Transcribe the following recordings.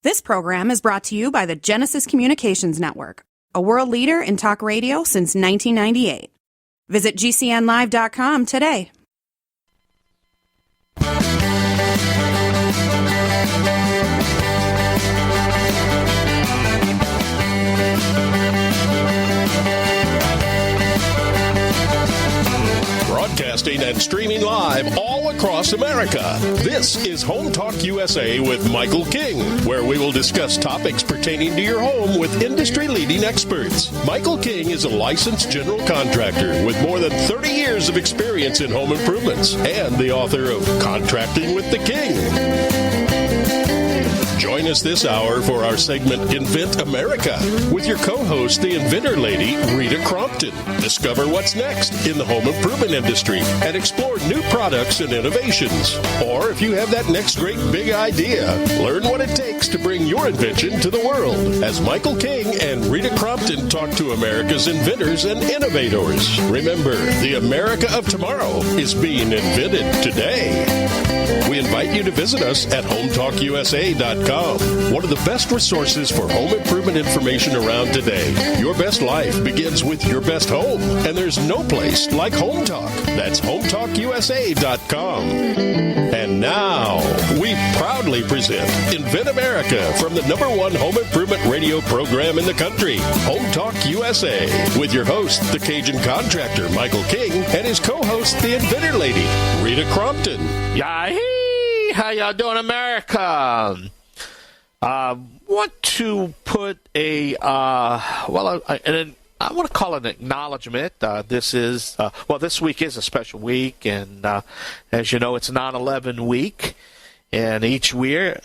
This program is brought to you by the Genesis Communications Network, a world leader in talk radio since 1998. Visit GCNlive.com today. Broadcasting and streaming live all across America. This is HomeTalkUSA with Michael King, where we will discuss topics pertaining to your home with industry-leading experts. Michael King is a licensed general contractor with more than 30 years of experience in home improvements and the author of Contracting with the King. Join us this hour for our segment Invent America with your co-host, the inventor lady, Rita Crompton. Discover what's next in the home improvement industry and explore new products and innovations. Or if you have that next great big idea, learn what it takes to bring your invention to the world as Michael King and Rita Crompton talk to America's inventors and innovators. Remember, the America of tomorrow is being invented today. We invite you to visit us at HomeTalkUSA.com. One of the best resources for home improvement information around today. Your best life begins with your best home, and there's no place like Home Talk. That's HomeTalkUSA.com. And now, we proudly present Invent America from the #1 home improvement radio program in the country, Home Talk USA, with your host, the Cajun contractor, Michael King, and his co-host, the inventor lady, Rita Crompton. Yahee! How y'all doing, America? Want to put I want to call it an acknowledgement. This week is a special week, and as you know, it's 9/11 week. And each year,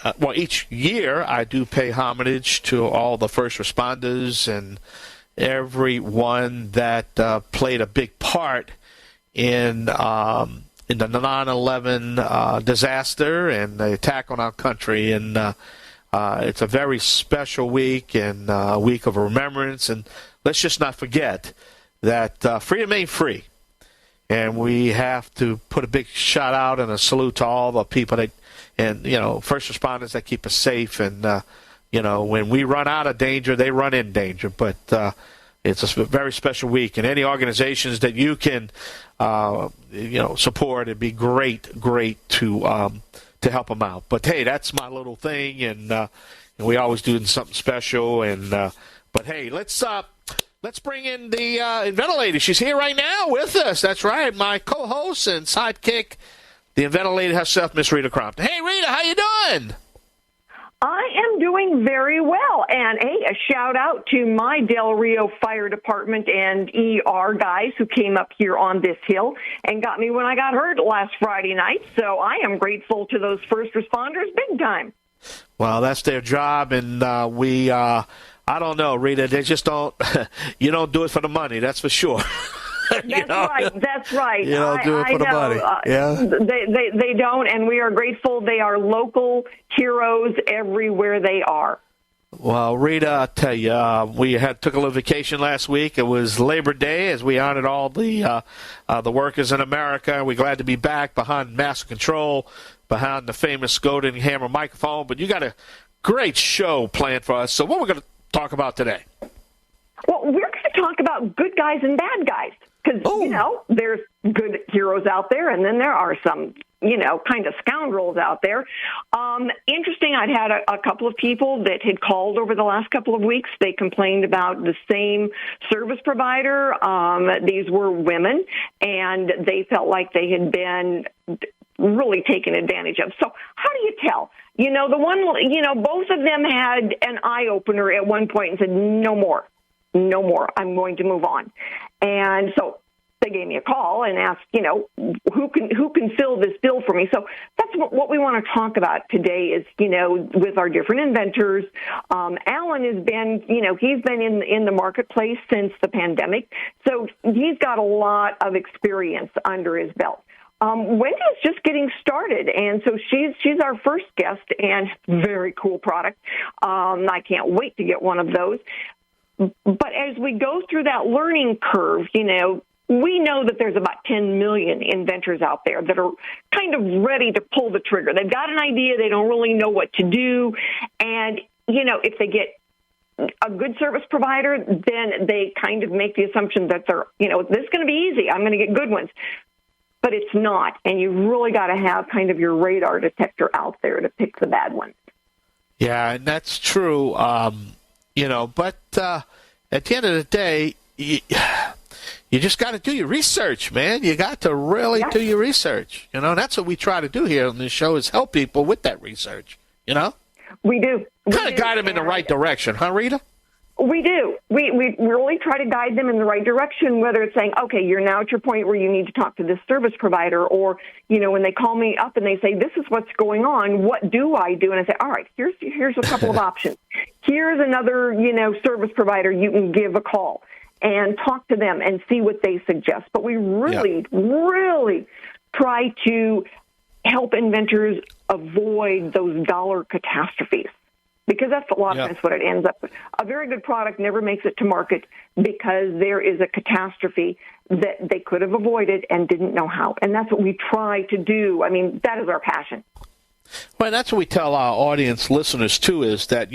I do pay homage to all the first responders and everyone that played a big part in the 9/11 disaster and the attack on our country. And it's a very special week and a week of remembrance. And let's just not forget that freedom ain't free. And we have to put a big shout out and a salute to all the people first responders that keep us safe. And, when we run out of danger, they run in danger. But it's a very special week. And any organizations that you can, support, it'd be great to help them out. But hey, that's my little thing, and we always do something special. And but hey, let's bring in the inventor lady. She's here right now with us. That's right, my co-host and sidekick, the inventor lady herself, Miss Rita Crompton. Hey, Rita, how you doing? I am doing very well, and hey, a shout out to my Del Rio Fire Department and ER guys who came up here on this hill and got me when I got hurt last Friday night. So I am grateful to those first responders big time. Well, that's their job, and I don't know, Rita, they just don't, you don't do it for the money, that's for sure. That's right. You don't do it for the money. Yeah. They don't, and we are grateful. They are local heroes everywhere they are. Well, Rita, I'll tell you, we took a little vacation last week. It was Labor Day as we honored all the workers in America. We're glad to be back behind master control, behind the famous Golden Hammer microphone. But you got a great show planned for us. So what we're going to talk about today? Well, we're going to talk about good guys and bad guys. Because, there's good heroes out there, and then there are some, kind of scoundrels out there. Interesting, I'd had a couple of people that had called over the last couple of weeks. They complained about the same service provider. These were women, and they felt like they had been really taken advantage of. So how do you tell? Both of them had an eye-opener at one point and said, no more. I'm going to move on. And so they gave me a call and asked, who can fill this bill for me? So that's what we want to talk about today is, with our different inventors. Alan has been, he's been in the marketplace since the pandemic. So he's got a lot of experience under his belt. Wendy's just getting started, and so she's our first guest, and very cool product. I can't wait to get one of those. But as we go through that learning curve, we know that there's about 10 million inventors out there that are kind of ready to pull the trigger. They've got an idea. They don't really know what to do. And if they get a good service provider, then they kind of make the assumption that they're, this is going to be easy. I'm going to get good ones. But it's not. And you really got to have kind of your radar detector out there to pick the bad ones. Yeah, and that's true. But at the end of the day, you just got to do your research, man. You got to really do your research. That's what we try to do here on this show, is help people with that research, We do. Kind of guide them in the right direction, huh, Rita? We do. We really try to guide them in the right direction, whether it's saying, okay, you're now at your point where you need to talk to this service provider, or, when they call me up and they say, this is what's going on, what do I do? And I say, all right, here's a couple of options. Here's another, service provider you can give a call and talk to them and see what they suggest. But we really, really try to help inventors avoid those dollar catastrophes, because that's a lot of times what it ends up with. A very good product never makes it to market because there is a catastrophe that they could have avoided and didn't know how. And that's what we try to do. I mean, that is our passion. Well, that's what we tell our audience listeners, too, is that,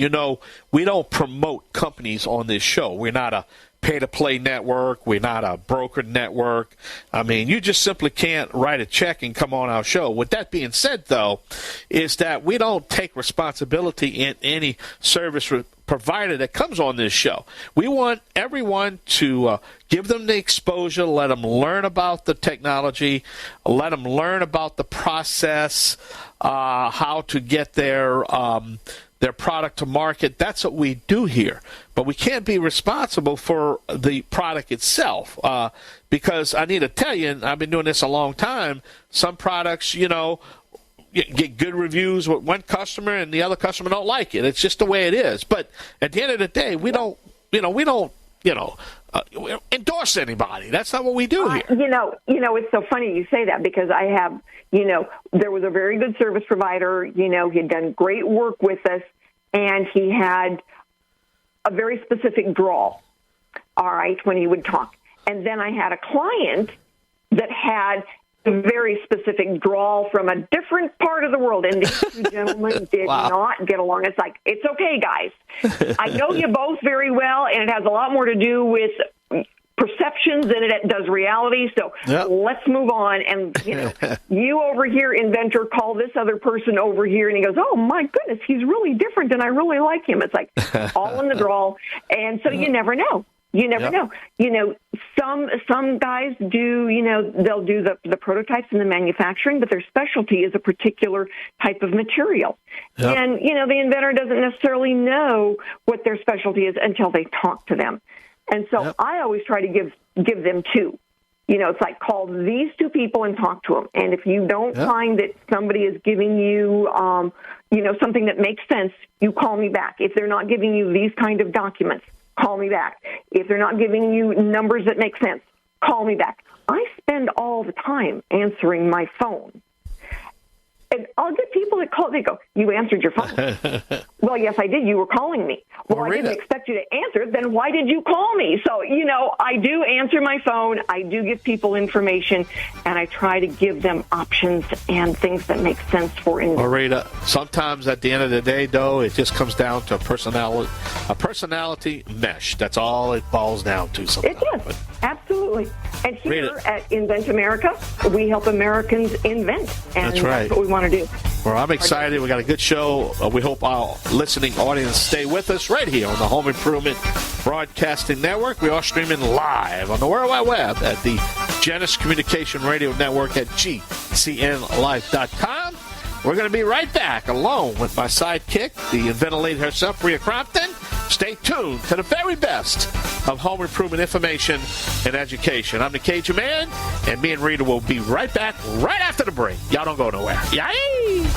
we don't promote companies on this show. We're not a pay-to-play network. We're not a broker network. I mean, you just simply can't write a check and come on our show. With that being said, though, is that we don't take responsibility in any service provider that comes on this show. We want everyone to give them the exposure, let them learn about the technology, let them learn about the process, how to get their product to market. That's what we do here. But we can't be responsible for the product itself, because I need to tell you, and I've been doing this a long time, some products, get good reviews with one customer and the other customer don't like it. It's just the way it is. But at the end of the day, we don't endorse anybody. That's not what we do here. It's so funny you say that, because I have, there was a very good service provider, he had done great work with us, and he had a very specific drawl, all right, when he would talk. And then I had a client that had a very specific drawl from a different part of the world, and these two gentlemen did not get along. It's like, it's okay, guys. I know you both very well, and it has a lot more to do with perceptions than it does reality, so let's move on. And, you over here, inventor, call this other person over here, and he goes, oh, my goodness, he's really different, and I really like him. It's like all in the drawl, and so you never know. You never know. Some guys do, they'll do the prototypes and the manufacturing, but their specialty is a particular type of material. Yep. And, the inventor doesn't necessarily know what their specialty is until they talk to them. And so I always try to give them two. It's like, call these two people and talk to them. And if you don't find that somebody is giving you, something that makes sense, you call me back. If they're not giving you these kind of documents, call me back. If they're not giving you numbers that make sense, call me back. I spend all the time answering my phone. And I'll get people that call, they go, you answered your phone. Well, yes, I did. You were calling me. Well, I didn't expect you to answer. Then why did you call me? So, I do answer my phone. I do give people information, and I try to give them options and things that make sense for individuals. Well, Rita, sometimes at the end of the day, though, it just comes down to a personality mesh. That's all it boils down to sometimes. It does. Absolutely. And here at Invent America, we help Americans invent. And that's right. That's what we want to do. Well, I'm excited. We got a good show. We hope our listening audience stay with us right here on the Home Improvement Broadcasting Network. We are streaming live on the World Wide Web at the Genesis Communication Radio Network at GCNlife.com. We're going to be right back alone with my sidekick, the inventor lady herself, Rhea Crompton. Stay tuned to the very best of home improvement information and education. I'm the Cajun Man, and me and Rita will be right back right after the break. Y'all don't go nowhere. Yay!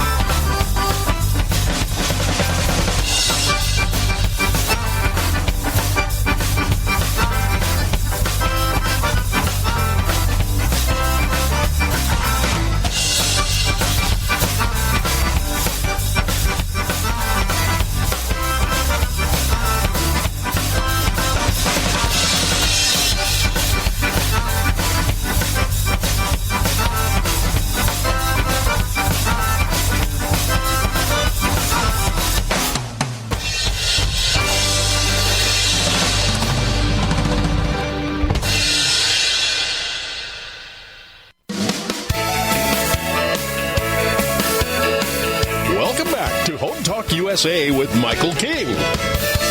USA with Michael King.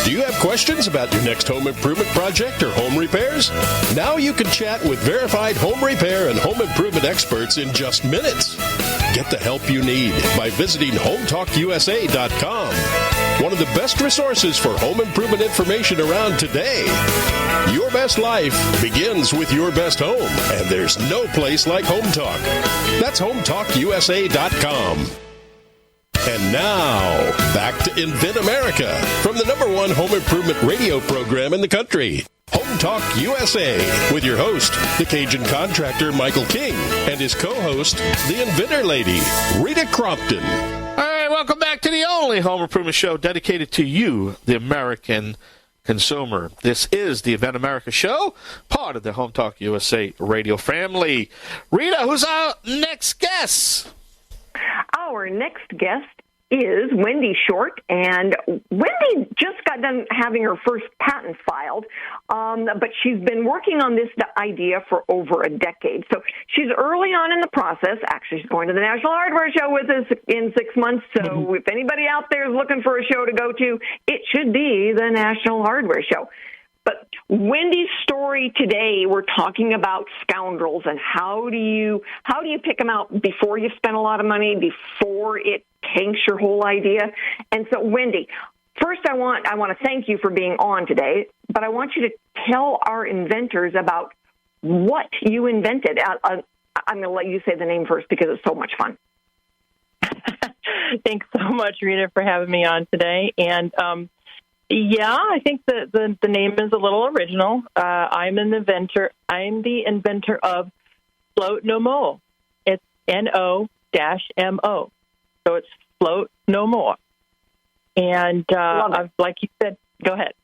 Do you have questions about your next home improvement project or home repairs? Now you can chat with verified home repair and home improvement experts in just minutes. Get the help you need by visiting HomeTalkUSA.com. One of the best resources for home improvement information around today. Your best life begins with your best home, and there's no place like Home Talk. That's HomeTalkUSA.com. And now, back to Invent America from the #1 home improvement radio program in the country. Home Talk USA with your host, the Cajun contractor Michael King, and his co-host, the inventor lady, Rita Crompton. All right, welcome back to the only home improvement show dedicated to you, the American consumer. This is the Invent America show, part of the Home Talk USA radio family. Rita, who's our next guest? Our next guest is Wendy Short, and Wendy just got done having her first patent filed, but she's been working on this idea for over a decade. So she's early on in the process. Actually, she's going to the National Hardware Show with us in 6 months, so if anybody out there is looking for a show to go to, it should be the National Hardware Show. But Wendy's story today, we're talking about scoundrels and how do you pick them out before you spend a lot of money, before it tanks your whole idea. And so, Wendy, first I want to thank you for being on today, but I want you to tell our inventors about what you invented. I'm going to let you say the name first because it's so much fun. Thanks so much, Rita, for having me on today. And yeah, I think the name is a little original. I'm the inventor of Float No More. It's NO-MO. So it's Float No More. And like you said, go ahead.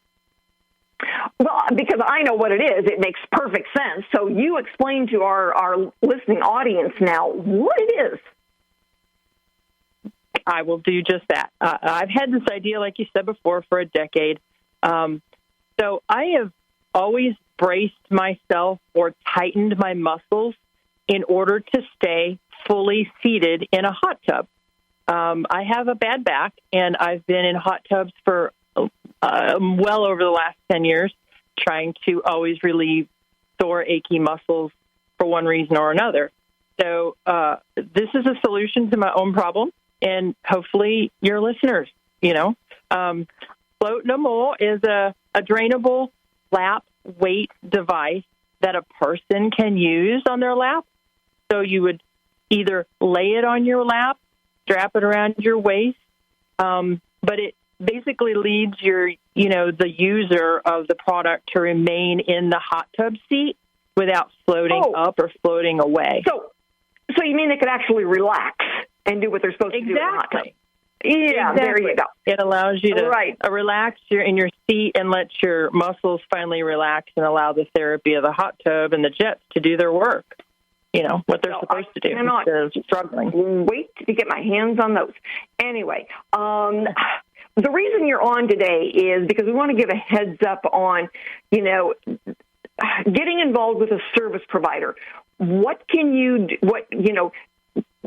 Well, because I know what it is, it makes perfect sense. So you explain to our listening audience now what it is. I will do just that. I've had this idea, like you said before, for a decade. So I have always braced myself or tightened my muscles in order to stay fully seated in a hot tub. I have a bad back, and I've been in hot tubs for well over the last 10 years, trying to always relieve sore, achy muscles for one reason or another. So this is a solution to my own problem. And hopefully your listeners, Float No More is a drainable lap weight device that a person can use on their lap. So you would either lay it on your lap, strap it around your waist, but it basically leads the user of the product to remain in the hot tub seat without floating up or floating away. So you mean they could actually relax and do what they're supposed to do in the hot tub? Yeah, exactly. There you go. It allows you to relax in your seat and let your muscles finally relax and allow the therapy of the hot tub and the jets to do their work, what they're supposed to do instead of struggling. Wait to get my hands on those. Anyway, the reason you're on today is because we want to give a heads up on, getting involved with a service provider. What can you do?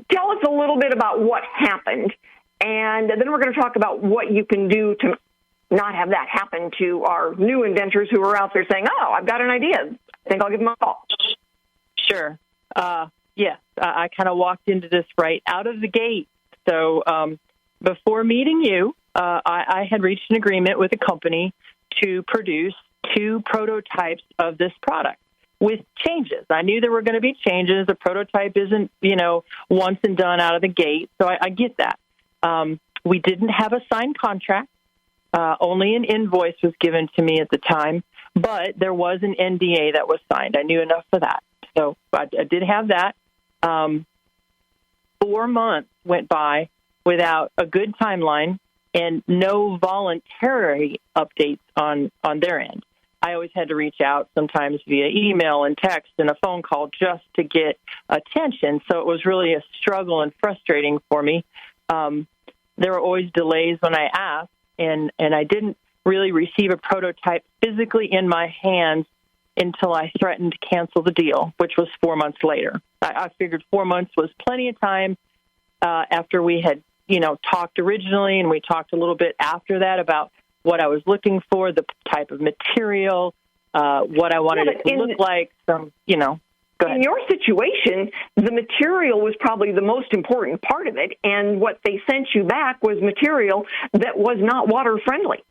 Tell us a little bit about what happened, and then we're going to talk about what you can do to not have that happen to our new inventors who are out there saying, oh, I've got an idea. I think I'll give them a call. Sure. Yes, I kind of walked into this right out of the gate. So before meeting you, I had reached an agreement with a company to produce 2 prototypes of this product with changes. I knew there were going to be changes. The prototype isn't, once and done out of the gate. So I get that. We didn't have a signed contract. Only an invoice was given to me at the time, but there was an NDA that was signed. I knew enough for that. So I did have that. 4 months went by without a good timeline and no voluntary updates on their end. I always had to reach out sometimes via email and text and a phone call just to get attention. So it was really a struggle and frustrating for me. There were always delays when I asked, and I didn't really receive a prototype physically in my hands until I threatened to cancel the deal, which was 4 months later. I figured 4 months was plenty of time after we had talked originally, and we talked a little bit after that about what I was looking for, the type of material, what I wanted it to look like. Go ahead. In your situation, the material was probably the most important part of it, and what they sent you back was material that was not water friendly.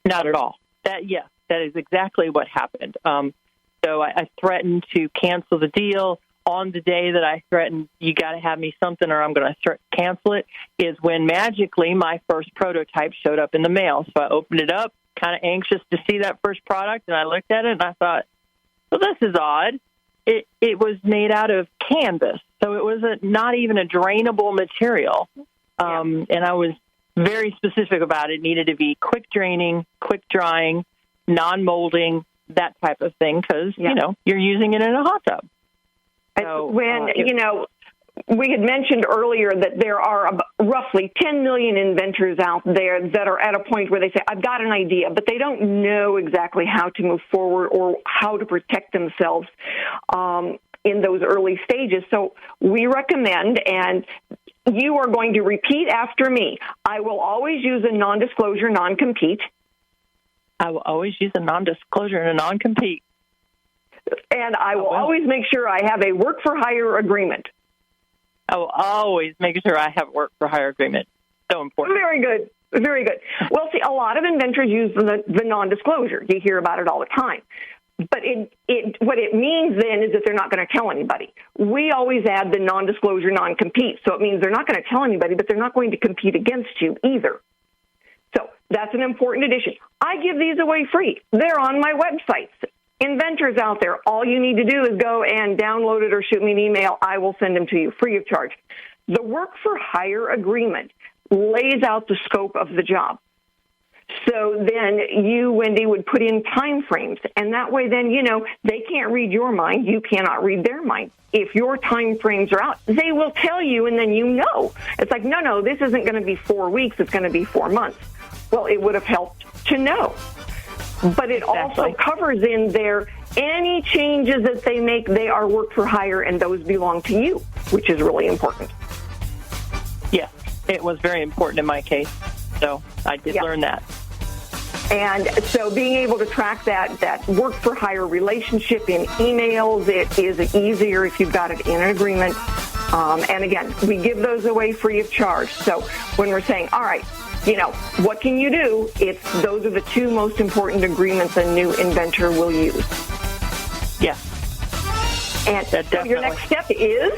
Not at all. That is exactly what happened. So I threatened to cancel the deal. On the day that I threatened, you got to have me something or I'm going to cancel it, is when magically my first prototype showed up in the mail. So I opened it up, kind of anxious to see that first product, and I looked at it and I thought, well, this is odd. It was made out of canvas, so it was not even a drainable material. And I was very specific about it. It needed to be quick draining, quick drying, non-molding, that type of thing, because, you're using it in a hot tub. So, we had mentioned earlier that there are roughly 10 million inventors out there that are at a point where they say, I've got an idea, but they don't know exactly how to move forward or how to protect themselves in those early stages. So we recommend, and you are going to repeat after me, I will always use a non-disclosure, non-compete. I will always use a non-disclosure and a non-compete. And I will always make sure I have a work-for-hire agreement. I will always make sure I have a work-for-hire agreement. So important. Very good. Very good. Well, see, a lot of inventors use the non-disclosure. You hear about it all the time. But what it means then is that they're not going to tell anybody. We always add the non-disclosure, non-compete. So it means they're not going to tell anybody, but they're not going to compete against you either. So that's an important addition. I give these away free. They're on my websites. Inventors out there, all you need to do is go and download it or shoot me an email. I will send them to you free of charge. The work-for-hire agreement lays out the scope of the job. So then you, Wendy, would put in time frames, and that way then, they can't read your mind. You cannot read their mind. If your time frames are out, they will tell you, and then It's like, no, this isn't going to be 4 weeks. It's going to be 4 months. Well, it would have helped to know. But it also covers in there any changes that they make, they are work for hire, and those belong to you, which is really important. Yes, it was very important in my case. So I did learn that. And so being able to track that work for hire relationship in emails, it is easier if you've got it in an agreement. And again, we give those away free of charge. So when we're saying, all right, what can you do? Those are the two most important agreements a new inventor will use. Yeah. And so your next step is?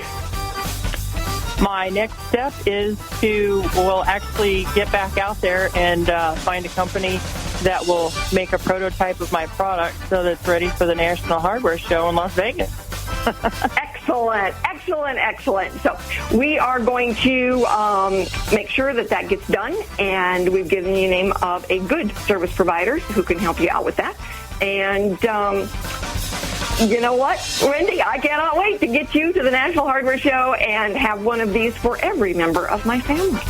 My next step is to actually get back out there and find a company that will make a prototype of my product so that it's ready for the National Hardware Show in Las Vegas. Excellent. So we are going to make sure that gets done, and we've given you the name of a good service provider who can help you out with that. And you know what, Wendy, I cannot wait to get you to the National Hardware Show and have one of these for every member of my family.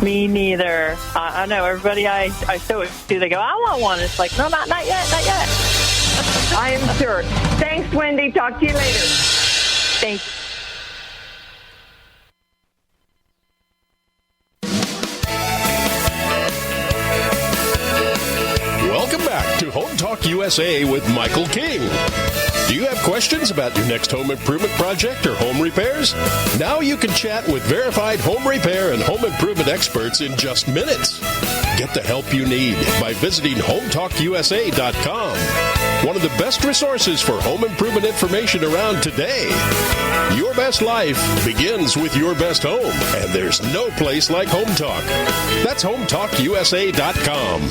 Me neither. I know everybody I show it to, they go, I want one. It's like, no, not yet. I am sure. Thanks, Wendy. Talk to you later. Thanks. Welcome back to Home Talk USA with Michael King. Do you have questions about your next home improvement project or home repairs? Now you can chat with verified home repair and home improvement experts in just minutes. Get the help you need by visiting HomeTalkUSA.com. One of the best resources for home improvement information around today. Your best life begins with your best home, and there's no place like Home Talk. That's HomeTalkUSA.com.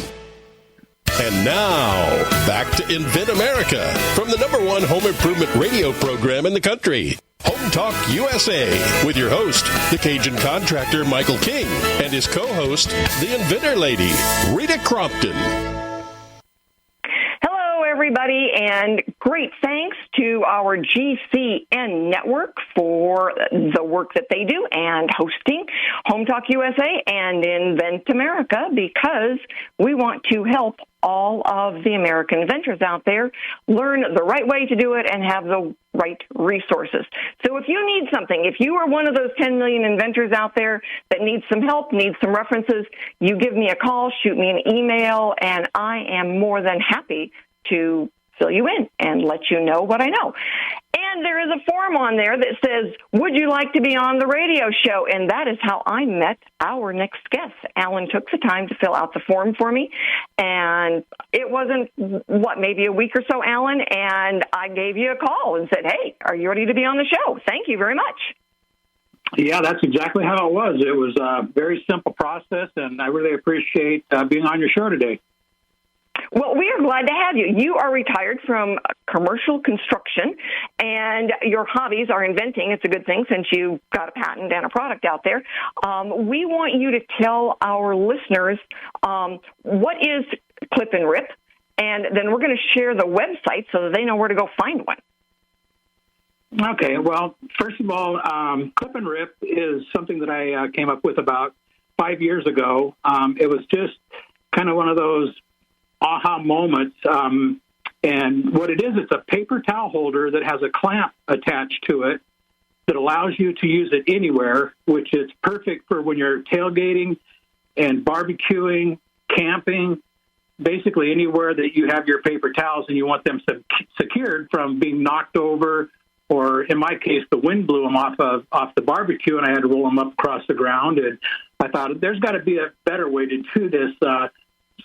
And now, back to Invent America from the #1 home improvement radio program in the country. Home Talk USA with your host, the Cajun contractor Michael King, and his co-host, the inventor lady, Rita Crompton. everybody, and great thanks to our GCN network for the work that they do and hosting HomeTalkUSA and Invent America, because we want to help all of the American inventors out there learn the right way to do it and have the right resources. So if you need something, if you are one of those 10 million inventors out there that needs some help, needs some references, you give me a call, shoot me an email, and I am more than happy to fill you in and let you know what I know. And there is a form on there that says, would you like to be on the radio show? And that is how I met our next guest. Alan took the time to fill out the form for me. And it wasn't, maybe a week or so, Alan, and I gave you a call and said, hey, are you ready to be on the show? Thank you very much. Yeah, that's exactly how it was. It was a very simple process, and I really appreciate being on your show today. Well, we are glad to have you. You are retired from commercial construction, and your hobbies are inventing. It's a good thing since you got a patent and a product out there. We want you to tell our listeners what is Clip and Rip, and then we're going to share the website so that they know where to go find one. Okay, well, first of all, Clip and Rip is something that I came up with about 5 years ago. It was just kind of one of those aha moments. And what it is, it's a paper towel holder that has a clamp attached to it that allows you to use it anywhere, which is perfect for when you're tailgating and barbecuing, camping, basically anywhere that you have your paper towels and you want them secured from being knocked over, or in my case, the wind blew them off the barbecue and I had to roll them up across the ground. And I thought there's got to be a better way to do this.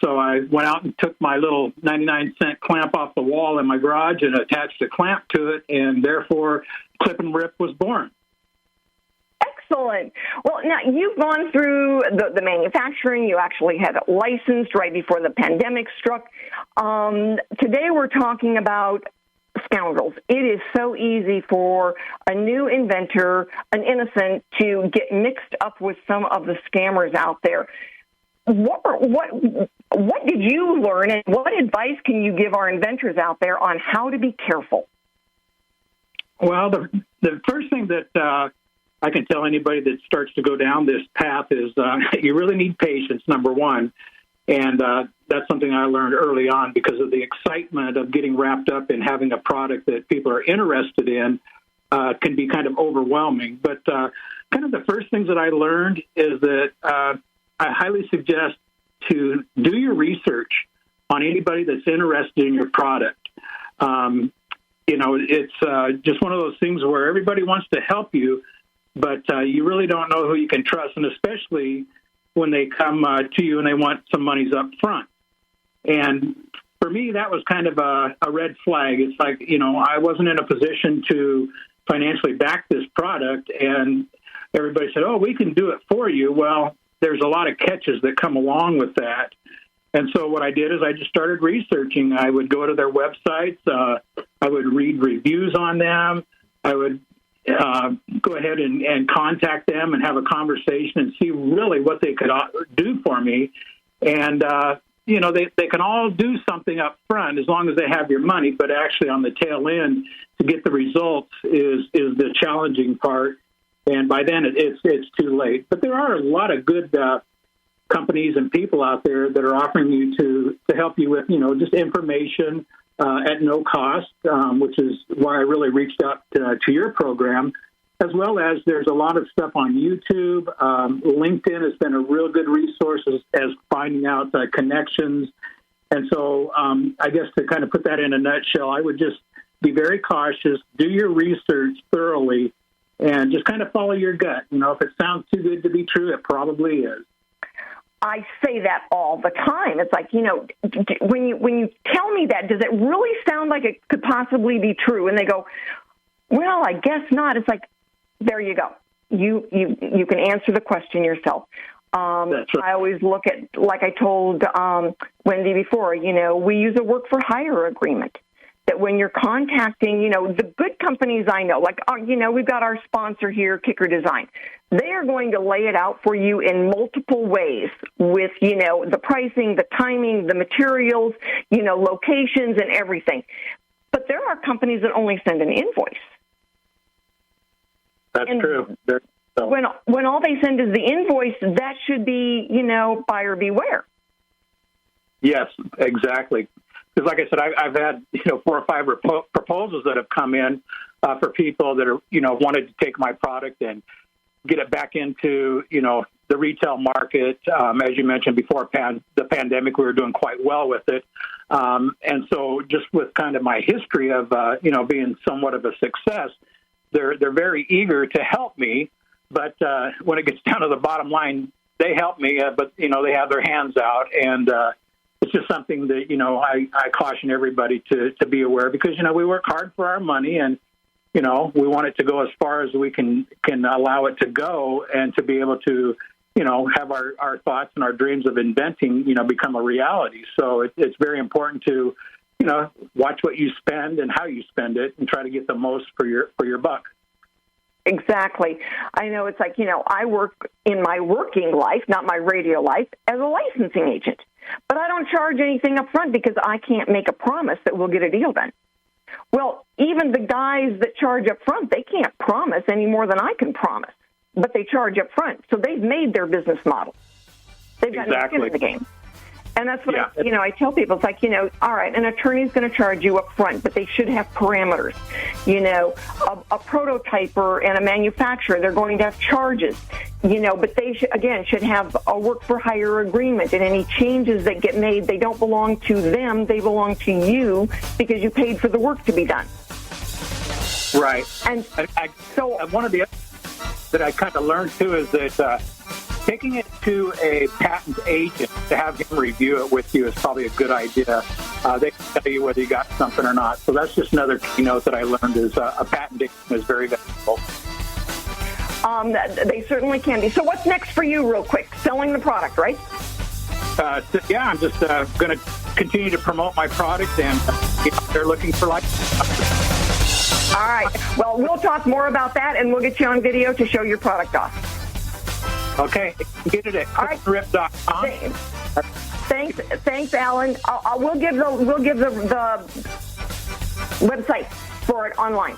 So I went out and took my little 99-cent clamp off the wall in my garage and attached a clamp to it, and therefore Clip and Rip was born. Excellent. Well, now you've gone through the manufacturing. You actually had it licensed right before the pandemic struck. Today we're talking about scoundrels. It is so easy for a new inventor, an innocent, to get mixed up with some of the scammers out there. What did you learn, and what advice can you give our inventors out there on how to be careful? Well, the first thing that I can tell anybody that starts to go down this path is you really need patience, number one. And that's something I learned early on because of the excitement of getting wrapped up in having a product that people are interested in can be kind of overwhelming. But kind of the first things that I learned is that I highly suggest to do your research on anybody that's interested in your product. It's just one of those things where everybody wants to help you, but you really don't know who you can trust, and especially when they come to you and they want some monies up front. And for me, that was kind of a red flag. It's like, I wasn't in a position to financially back this product, and everybody said, oh, we can do it for you. Well, there's a lot of catches that come along with that. And so what I did is I just started researching. I would go to their websites. I would read reviews on them. I would go ahead and contact them and have a conversation and see really what they could do for me. And, they can all do something up front as long as they have your money, but actually on the tail end to get the results is the challenging part. And by then it's too late. But there are a lot of good companies and people out there that are offering you to help you with, just information at no cost, which is why I really reached out to your program, as well as there's a lot of stuff on YouTube. LinkedIn has been a real good resource as finding out connections. And so I guess to kind of put that in a nutshell, I would just be very cautious, do your research thoroughly, and just kind of follow your gut. If it sounds too good to be true, it probably is. I say that all the time. It's like, when you tell me that, does it really sound like it could possibly be true? And they go, well, I guess not. It's like, there you go. You can answer the question yourself. That's right. I always look at, like I told Wendy before, we use a work for hire agreement. that when you're contacting, the good companies I know, like, we've got our sponsor here, Kicker Design. They are going to lay it out for you in multiple ways with, the pricing, the timing, the materials, locations and everything. But there are companies that only send an invoice. That's true. When all they send is the invoice, that should be, buyer beware. Yes, exactly. Because like I said, I've had, 4 or 5 proposals that have come in for people that are, wanted to take my product and get it back into, the retail market. As you mentioned before, the pandemic, we were doing quite well with it. And so just with kind of my history of, being somewhat of a success, they're very eager to help me. But when it gets down to the bottom line, they help me, but, they have their hands out. And it's just something that, I caution everybody to be aware because, we work hard for our money and, we want it to go as far as we can allow it to go and to be able to, have our thoughts and our dreams of inventing, become a reality. So it's very important to, watch what you spend and how you spend it and try to get the most for your buck. Exactly. I know it's like, I work in my working life, not my radio life, as a licensing agent. But I don't charge anything up front because I can't make a promise that we'll get a deal done. Well, even the guys that charge up front, they can't promise any more than I can promise. But they charge up front. So they've made their business model. They've got no skin in the game. And that's what I tell people. It's like, all right, an attorney's going to charge you up front, but they should have parameters. A prototyper and a manufacturer, they're going to have charges. But they should have a work for hire agreement, and any changes that get made, they don't belong to them, they belong to you because you paid for the work to be done. Right. And so one of the other that I kind of learned too is that taking it to a patent agent to have him review it with you is probably a good idea. They can tell you whether you got something or not. So that's just another keynote that I learned is a patent agent is very valuable. They certainly can be. So what's next for you real quick? Selling the product, right? I'm just going to continue to promote my product and they're looking for All right. Well, we'll talk more about that and we'll get you on video to show your product off. Okay, get it at quickgrip.com. Thanks, Alan. We'll give the website for it online.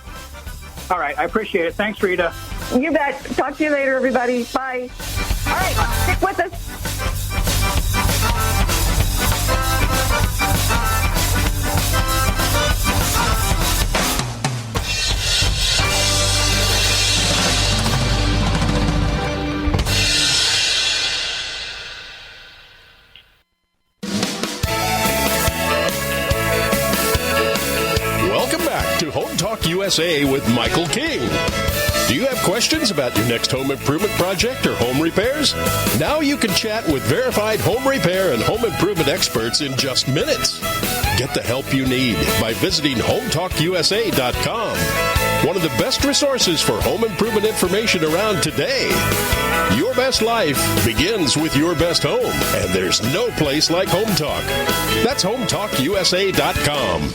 All right, I appreciate it. Thanks, Rita. You bet. Talk to you later, everybody. Bye. All right, stick with us. Home Talk USA with Michael King. Do you have questions about your next home improvement project or home repairs? Now you can chat with verified home repair and home improvement experts in just minutes. Get the help you need by visiting HomeTalkUSA.com. One of the best resources for home improvement information around today. Your best life begins with your best home, and there's no place like Home Talk. That's HomeTalkUSA.com.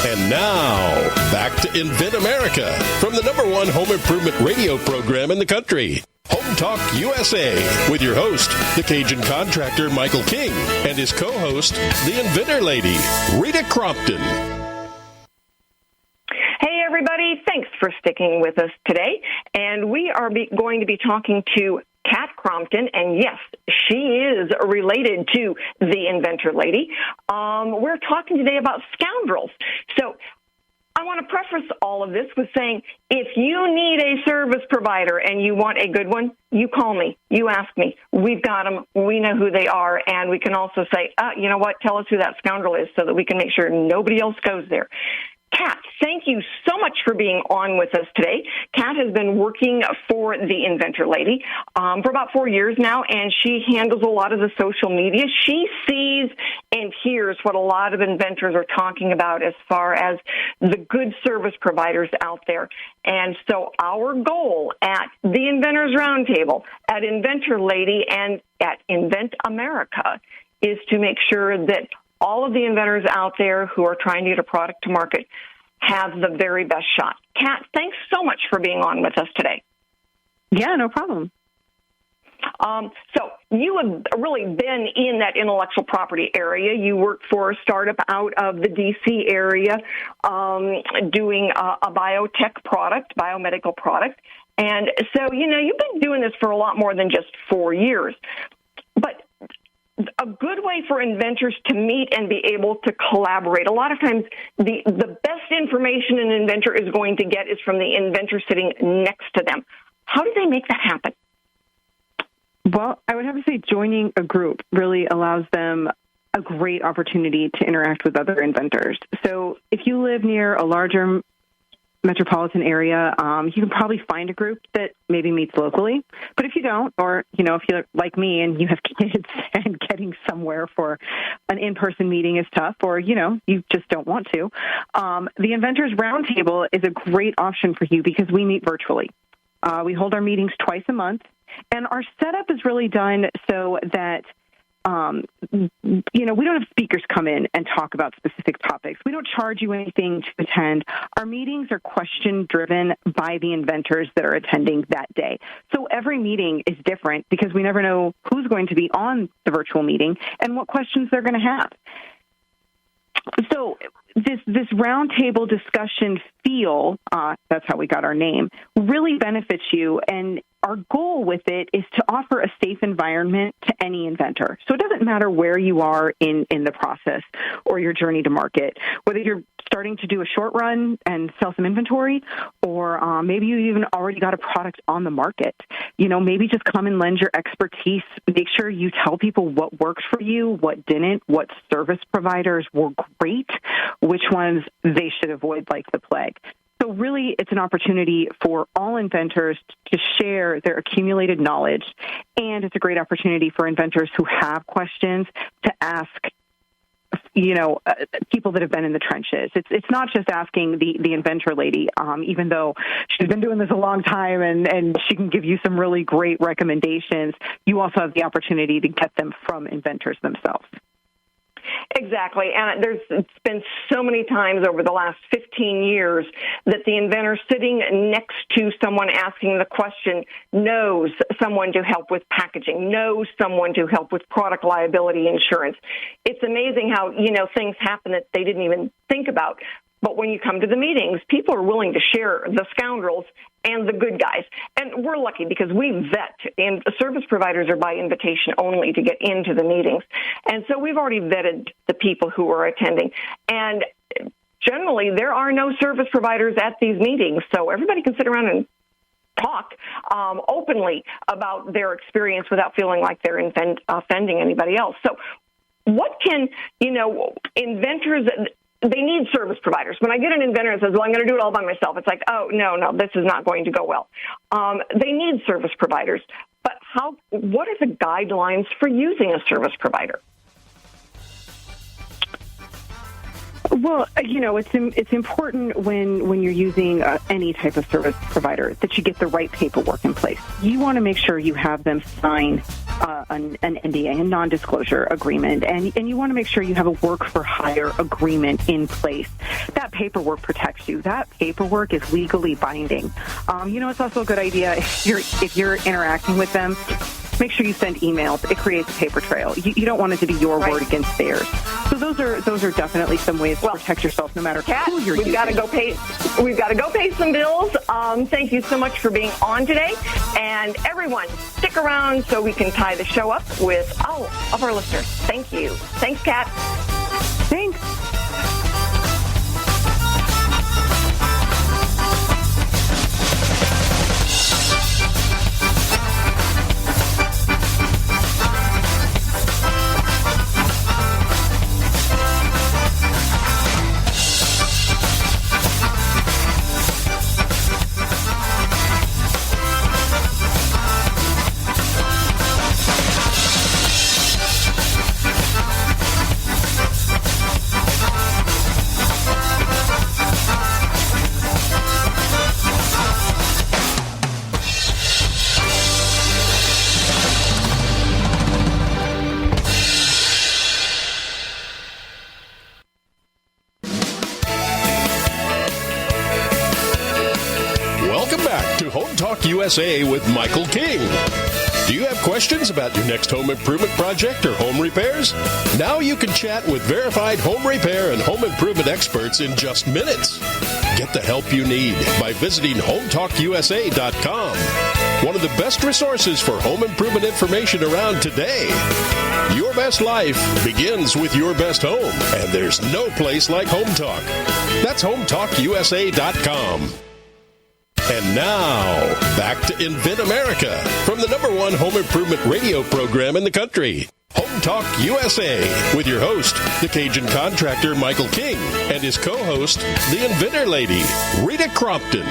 And now, back to Invent America from the #1 home improvement radio program in the country, Home Talk USA, with your host, the Cajun contractor Michael King, and his co-host, the Inventor Lady, Rita Crompton. Hey, everybody. Thanks for sticking with us today. And we are going to be talking to Kat Crompton, and yes, she is related to the Inventor Lady. We're talking today about scoundrels. So I want to preface all of this with saying, if you need a service provider and you want a good one, you call me. You ask me. We've got them. We know who they are. And we can also say, you know what, tell us who that scoundrel is so that we can make sure nobody else goes there. Kat, thank you so much for being on with us today. Kat has been working for the Inventor Lady for about 4 years now, and she handles a lot of the social media. She sees and hears what a lot of inventors are talking about as far as the good service providers out there. And so our goal at the Inventors Roundtable, at Inventor Lady, and at Invent America is to make sure that all of the inventors out there who are trying to get a product to market have the very best shot. Kat, thanks so much for being on with us today. Yeah, no problem. So you have really been in that intellectual property area. You work for a startup out of the D.C. area doing a biotech product, biomedical product. And so, you've been doing this for a lot more than just 4 years. But a good way for inventors to meet and be able to collaborate. A lot of times the best information an inventor is going to get is from the inventor sitting next to them. How do they make that happen? Well, I would have to say joining a group really allows them a great opportunity to interact with other inventors. So if you live near a larger metropolitan area, you can probably find a group that maybe meets locally. But if you don't, or, if you're like me and you have kids and getting somewhere for an in-person meeting is tough, or, you just don't want to, the Inventors Roundtable is a great option for you because we meet virtually. We hold our meetings twice a month. And our setup is really done so that, we don't have speakers come in and talk about specific topics. We don't charge you anything to attend. Our meetings are question-driven by the inventors that are attending that day. So every meeting is different because we never know who's going to be on the virtual meeting and what questions they're going to have. So this roundtable discussion feel, that's how we got our name, really benefits you. And our goal with it is to offer a safe environment to any inventor. So it doesn't matter where you are in the process or your journey to market, whether you're starting to do a short run and sell some inventory, or maybe you even already got a product on the market. Maybe just come and lend your expertise. Make sure you tell people what works for you, what didn't, what service providers were great, which ones they should avoid like the plague. So really, it's an opportunity for all inventors to share their accumulated knowledge, and it's a great opportunity for inventors who have questions to ask, people that have been in the trenches. It's not just asking the inventor lady, even though she's been doing this a long time and she can give you some really great recommendations. You also have the opportunity to get them from inventors themselves. Exactly. And it's been so many times over the last 15 years that the inventor sitting next to someone asking the question knows someone to help with packaging, knows someone to help with product liability insurance. It's amazing how, things happen that they didn't even think about. But when you come to the meetings, people are willing to share the scoundrels and the good guys. And we're lucky because we vet, and service providers are by invitation only to get into the meetings. And so we've already vetted the people who are attending. And generally, there are no service providers at these meetings, so everybody can sit around and talk openly about their experience without feeling like they're offending anybody else. So what can, inventors... They need service providers. When I get an inventor that says, well, I'm going to do it all by myself, it's like, oh, no, this is not going to go well. They need service providers. But what are the guidelines for using a service provider? Well, it's important when you're using any type of service provider that you get the right paperwork in place. You want to make sure you have them sign an NDA, a non-disclosure agreement, and you want to make sure you have a work-for-hire agreement in place. That paperwork protects you. That paperwork is legally binding. It's also a good idea if you're interacting with them, make sure you send emails. It creates a paper trail. You don't want it to be your word against theirs. So those are definitely some ways to protect yourself, no matter who you're using. We've got to go pay some bills. Thank you so much for being on today, and everyone, stick around so we can tie the show up with all of our listeners. Thank you. Thanks, Kat. Thanks. USA with Michael King. Do you have questions about your next home improvement project or home repairs? Now you can chat with verified home repair and home improvement experts in just minutes. Get the help you need by visiting HomeTalkUSA.com. One of the best resources for home improvement information around today. Your best life begins with your best home, and there's no place like Home Talk. That's HomeTalkUSA.com. And now, back to Invent America from the #1 home improvement radio program in the country. Home Talk USA with your host, the Cajun contractor Michael King, and his co-host, the inventor lady, Rita Crompton.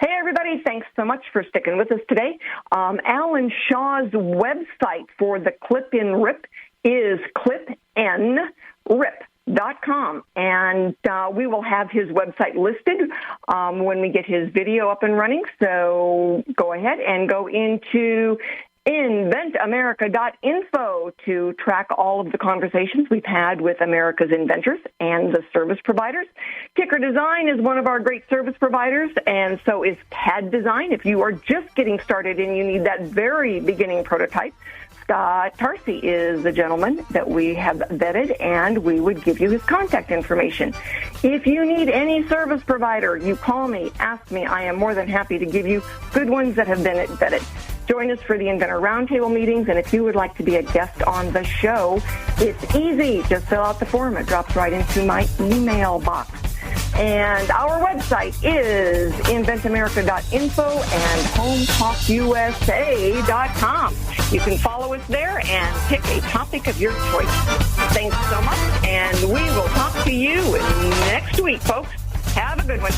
Hey, everybody. Thanks so much for sticking with us today. Alan Shaw's website for the Clip-In Rip is clipinrip.com, and we will have his website listed when we get his video up and running. So go ahead and go into inventamerica.info to track all of the conversations we've had with America's inventors and the service providers. Ticker Design is one of our great service providers, and so is CAD Design. If you are just getting started and you need that very beginning prototype, Scott Tarsi is the gentleman that we have vetted, and we would give you his contact information. If you need any service provider, you call me, ask me. I am more than happy to give you good ones that have been vetted. Join us for the Inventor Roundtable meetings, and if you would like to be a guest on the show, it's easy. Just fill out the form. It drops right into my email box. And our website is inventamerica.info and HomeTalkUSA.com. You can follow us there and pick a topic of your choice. Thanks so much, and we will talk to you next week, folks. Have a good one.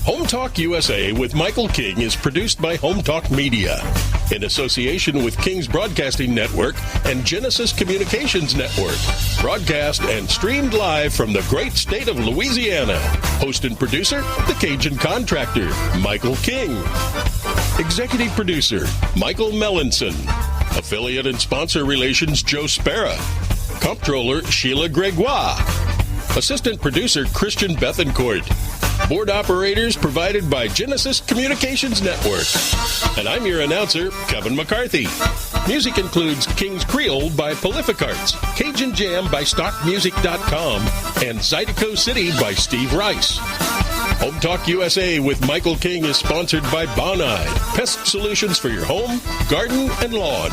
Home Talk USA with Michael King is produced by Home Talk Media in association with King's Broadcasting Network and Genesis Communications Network. Broadcast and streamed live from the great state of Louisiana. Host and producer, the Cajun contractor, Michael King. Executive producer, Michael Mellinson. Affiliate and sponsor relations, Joe Spera. Comptroller, Sheila Gregoire. Assistant producer, Christian Bethencourt. Board operators provided by Genesis Communications Network. And I'm your announcer, Kevin McCarthy. Music includes King's Creole by Prolific Arts, Cajun Jam by StockMusic.com, and Zydeco City by Steve Rice. Home Talk USA with Michael King is sponsored by Bonide, pest solutions for your home, garden, and lawn.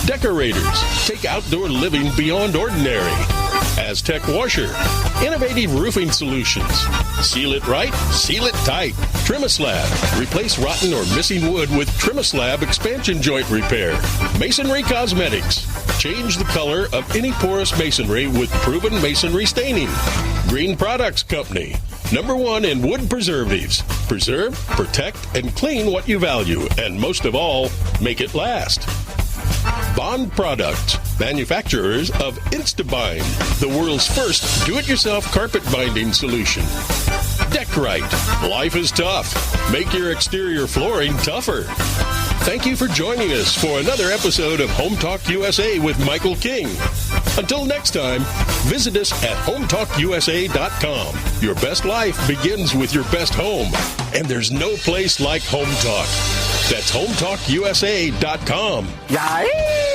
Decorators, take outdoor living beyond ordinary. Aztec Washer, innovative roofing solutions. Seal it right, seal it tight. Trimislab, replace rotten or missing wood with Trimislab expansion joint repair. Masonry Cosmetics, change the color of any porous masonry with proven masonry staining. Green Products Company, #1 in wood preservatives. Preserve, protect, and clean what you value, and most of all, make it last. Bond Products, manufacturers of Instabind, the world's first do-it-yourself carpet binding solution. Deckrite, life is tough. Make your exterior flooring tougher. Thank you for joining us for another episode of Home Talk USA with Michael King. Until next time, visit us at HomeTalkUSA.com. Your best life begins with your best home, and there's no place like Home Talk. That's HomeTalkUSA.com. Yay!